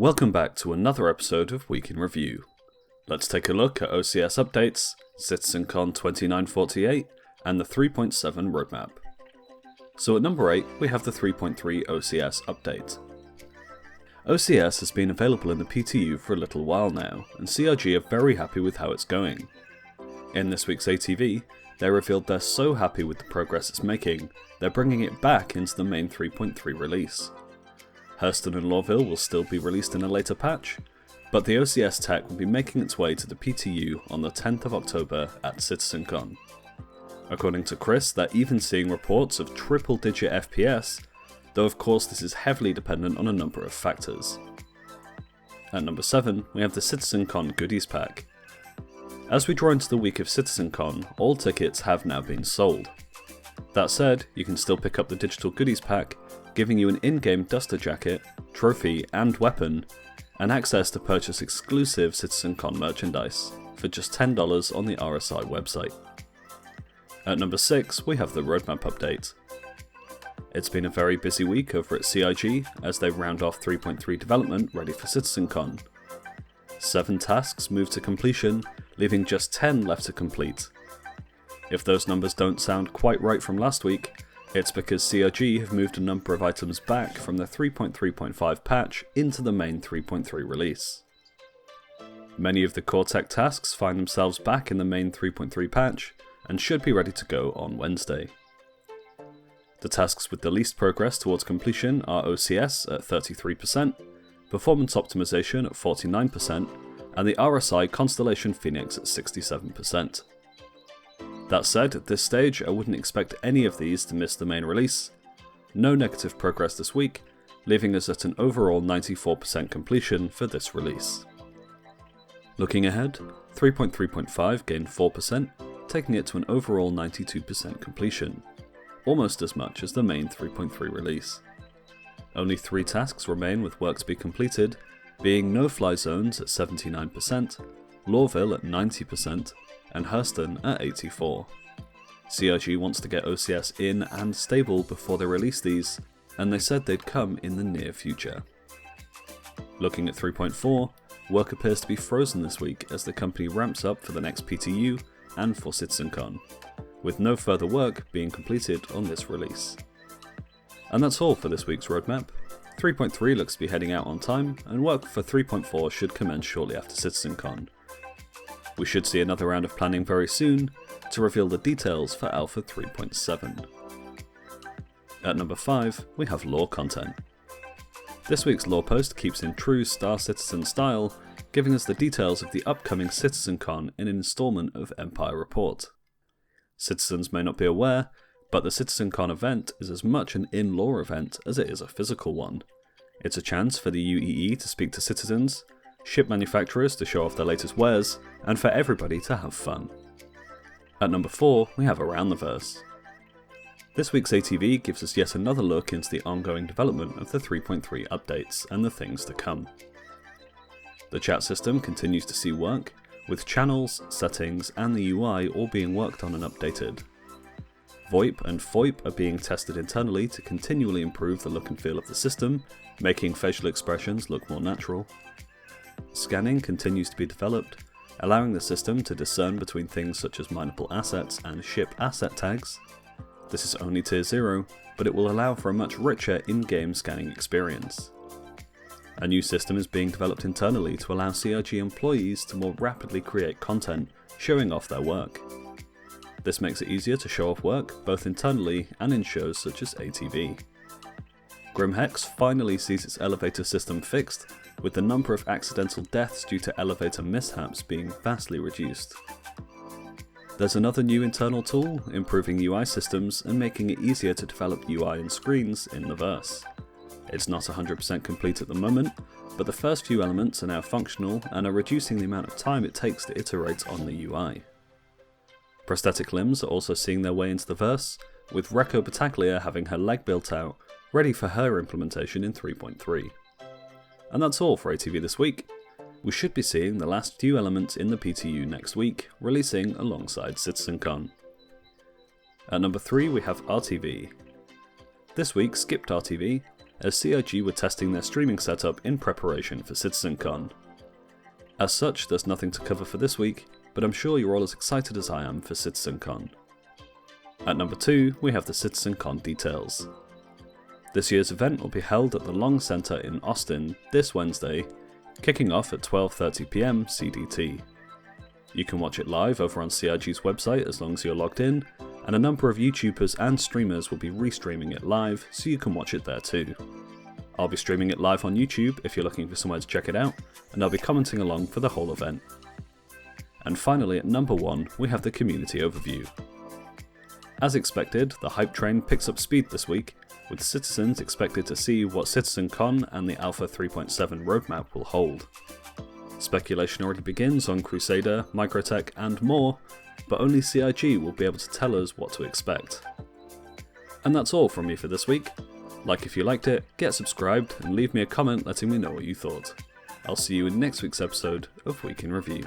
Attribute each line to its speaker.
Speaker 1: Welcome back to another episode of Week in Review. Let's take a look at OCS updates, CitizenCon 2948, and the 3.7 roadmap. So at number 8, we have the 3.3 OCS update. OCS has been available in the PTU for a little while now, and CRG are very happy with how it's going. In this week's ATV, they revealed they're so happy with the progress it's making, they're bringing it back into the main 3.3 release. Hurston and Lawville will still be released in a later patch, but the OCS tech will be making its way to the PTU on the 10th of October at CitizenCon. According to Chris, they're even seeing reports of triple-digit FPS, though of course this is heavily dependent on a number of factors. At number 7, we have the CitizenCon Goodies Pack. As we draw into the week of CitizenCon, all tickets have now been sold. That said, you can still pick up the digital Goodies Pack, giving you an in-game duster jacket, trophy and weapon, and access to purchase exclusive CitizenCon merchandise for just $10 on the RSI website. At number 6, we have the roadmap update. It's been a very busy week over at CIG as they round off 3.3 development ready for CitizenCon. 7 tasks moved to completion, leaving just 10 left to complete. If those numbers don't sound quite right from last week, it's because CRG have moved a number of items back from the 3.3.5 patch into the main 3.3 release. Many of the core tech tasks find themselves back in the main 3.3 patch and should be ready to go on Wednesday. The tasks with the least progress towards completion are OCS at 33%, Performance Optimization at 49%, and the RSI Constellation Phoenix at 67%. That said, at this stage I wouldn't expect any of these to miss the main release. No negative progress this week, leaving us at an overall 94% completion for this release. Looking ahead, 3.3.5 gained 4%, taking it to an overall 92% completion, almost as much as the main 3.3 release. Only 3 tasks remain with work to be completed, being no-fly zones at 79%, Lawville at 90%, and Hurston at 84%. CRG wants to get OCS in and stable before they release these, and they said they'd come in the near future. Looking at 3.4, work appears to be frozen this week as the company ramps up for the next PTU and for CitizenCon, with no further work being completed on this release. And that's all for this week's roadmap. 3.3 looks to be heading out on time, and work for 3.4 should commence shortly after CitizenCon. We should see another round of planning very soon to reveal the details for Alpha 3.7. At number 5, we have lore content. This week's lore post keeps in true Star Citizen style, giving us the details of the upcoming CitizenCon in an installment of Empire Report. Citizens may not be aware, but the CitizenCon event is as much an in-lore event as it is a physical one. It's a chance for the UEE to speak to citizens, ship manufacturers to show off their latest wares, and for everybody to have fun. At number 4, we have Around the Verse. This week's ATV gives us yet another look into the ongoing development of the 3.3 updates and the things to come. The chat system continues to see work, with channels, settings, and the UI all being worked on and updated. VoIP and FOIP are being tested internally to continually improve the look and feel of the system, making facial expressions look more natural. Scanning continues to be developed, allowing the system to discern between things such as mineable assets and ship asset tags. This is only tier 0, but it will allow for a much richer in-game scanning experience. A new system is being developed internally to allow CRG employees to more rapidly create content, showing off their work. This makes it easier to show off work, both internally and in shows such as ATV. Grimhex finally sees its elevator system fixed, with the number of accidental deaths due to elevator mishaps being vastly reduced. There's another new internal tool, improving UI systems and making it easier to develop UI and screens in the verse. It's not 100% complete at the moment, but the first few elements are now functional and are reducing the amount of time it takes to iterate on the UI. Prosthetic limbs are also seeing their way into the verse, with Recco Battaglia having her leg built out, ready for her implementation in 3.3. And that's all for ATV this week. We should be seeing the last few elements in the PTU next week, releasing alongside CitizenCon. At number 3 we have RTV. This week skipped RTV, as CIG were testing their streaming setup in preparation for CitizenCon. As such, there's nothing to cover for this week, but I'm sure you're all as excited as I am for CitizenCon. At number 2, we have the CitizenCon details. This year's event will be held at the Long Center in Austin this Wednesday, kicking off at 12:30 PM CDT. You can watch it live over on CIG's website as long as you're logged in, and a number of YouTubers and streamers will be restreaming it live, so you can watch it there too. I'll be streaming it live on YouTube if you're looking for somewhere to check it out, and I'll be commenting along for the whole event. And finally, at number 1, we have the community overview. As expected, the hype train picks up speed this week, with citizens expected to see what CitizenCon and the Alpha 3.7 roadmap will hold. Speculation already begins on Crusader, Microtech and more, but only CIG will be able to tell us what to expect. And that's all from me for this week. Like if you liked it, get subscribed and leave me a comment letting me know what you thought. I'll see you in next week's episode of Week in Review.